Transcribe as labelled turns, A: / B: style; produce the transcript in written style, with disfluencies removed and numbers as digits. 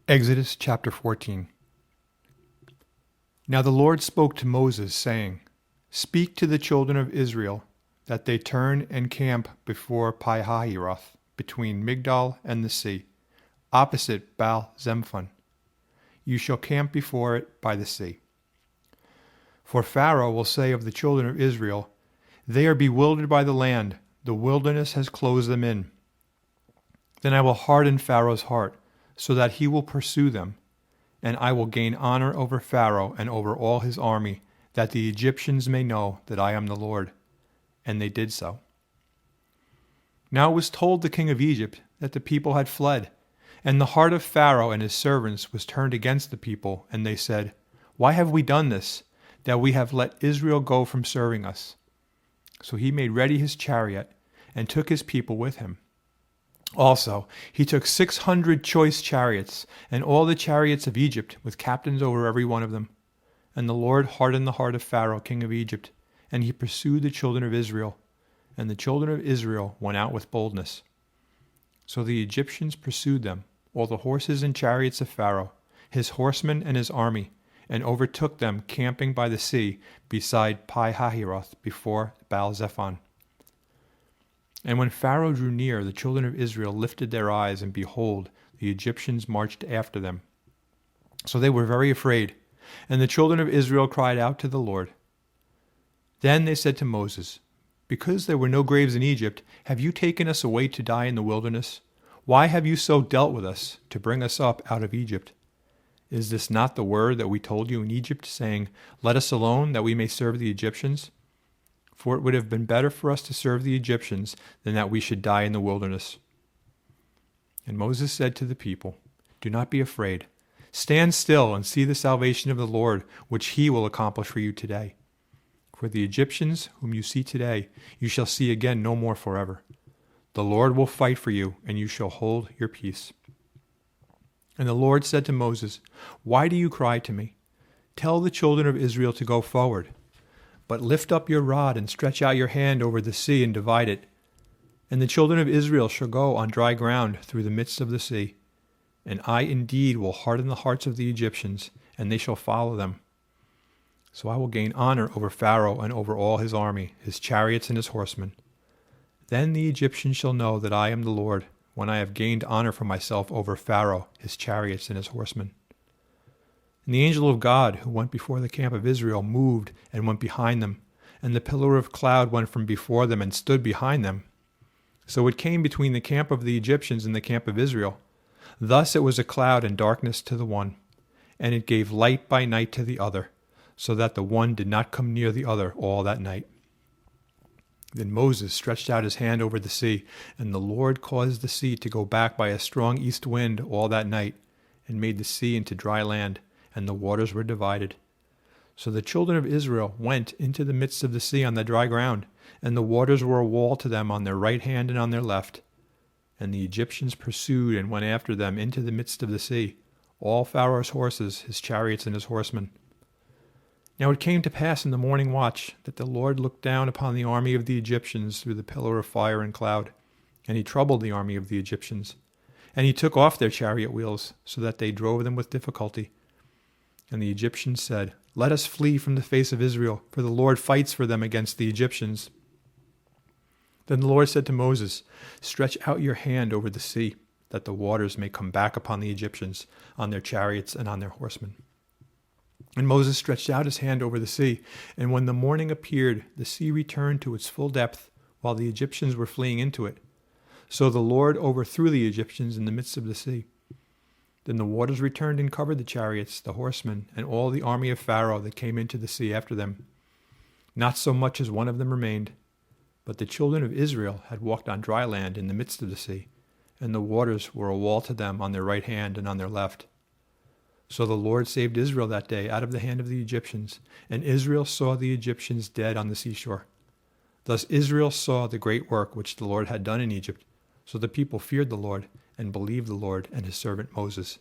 A: Exodus chapter 14. Now the Lord spoke to Moses, saying, Speak to the children of Israel, that they turn and camp before Pi-hahiroth, between Migdol and the sea, opposite Baal-Zephon. You shall camp before it by the sea. For Pharaoh will say of the children of Israel, They are bewildered by the land, the wilderness has closed them in. Then I will harden Pharaoh's heart, so that he will pursue them, and I will gain honor over Pharaoh and over all his army, that the Egyptians may know that I am the Lord. And they did so. Now it was told the king of Egypt that the people had fled, and the heart of Pharaoh and his servants was turned against the people, and they said, Why have we done this, that we have let Israel go from serving us? So he made ready his chariot, and took his people with him. Also, he took 600 choice chariots, and all the chariots of Egypt, with captains over every one of them. And the Lord hardened the heart of Pharaoh, king of Egypt, and he pursued the children of Israel. And the children of Israel went out with boldness. So the Egyptians pursued them, all the horses and chariots of Pharaoh, his horsemen and his army, and overtook them camping by the sea beside Pi-hahiroth before Baal-Zephon. And when Pharaoh drew near, the children of Israel lifted their eyes, and behold, the Egyptians marched after them. So they were very afraid, and the children of Israel cried out to the Lord. Then they said to Moses, Because there were no graves in Egypt, have you taken us away to die in the wilderness? Why have you so dealt with us, to bring us up out of Egypt? Is this not the word that we told you in Egypt, saying, Let us alone, that we may serve the Egyptians? For it would have been better for us to serve the Egyptians than that we should die in the wilderness. And Moses said to the people, Do not be afraid. Stand still and see the salvation of the Lord, which he will accomplish for you today. For the Egyptians whom you see today, you shall see again no more forever. The Lord will fight for you, and you shall hold your peace. And the Lord said to Moses, Why do you cry to me? Tell the children of Israel to go forward. But lift up your rod and stretch out your hand over the sea and divide it. And the children of Israel shall go on dry ground through the midst of the sea. And I indeed will harden the hearts of the Egyptians, and they shall follow them. So I will gain honor over Pharaoh and over all his army, his chariots and his horsemen. Then the Egyptians shall know that I am the Lord, when I have gained honor for myself over Pharaoh, his chariots and his horsemen. And the angel of God, who went before the camp of Israel, moved and went behind them, and the pillar of cloud went from before them and stood behind them. So it came between the camp of the Egyptians and the camp of Israel. Thus it was a cloud and darkness to the one, and it gave light by night to the other, so that the one did not come near the other all that night. Then Moses stretched out his hand over the sea, and the Lord caused the sea to go back by a strong east wind all that night, and made the sea into dry land, and the waters were divided. So the children of Israel went into the midst of the sea on the dry ground, and the waters were a wall to them on their right hand and on their left. And the Egyptians pursued and went after them into the midst of the sea, all Pharaoh's horses, his chariots, and his horsemen. Now it came to pass in the morning watch that the Lord looked down upon the army of the Egyptians through the pillar of fire and cloud, and he troubled the army of the Egyptians. And he took off their chariot wheels, so that they drove them with difficulty. And the Egyptians said, Let us flee from the face of Israel, for the Lord fights for them against the Egyptians. Then the Lord said to Moses, Stretch out your hand over the sea, that the waters may come back upon the Egyptians, on their chariots and on their horsemen. And Moses stretched out his hand over the sea, and when the morning appeared, the sea returned to its full depth, while the Egyptians were fleeing into it. So the Lord overthrew the Egyptians in the midst of the sea. Then the waters returned and covered the chariots, the horsemen, and all the army of Pharaoh that came into the sea after them. Not so much as one of them remained. But the children of Israel had walked on dry land in the midst of the sea, and the waters were a wall to them on their right hand and on their left. So the Lord saved Israel that day out of the hand of the Egyptians, and Israel saw the Egyptians dead on the seashore. Thus Israel saw the great work which the Lord had done in Egypt. So the people feared the Lord, and believed the Lord and his servant Moses.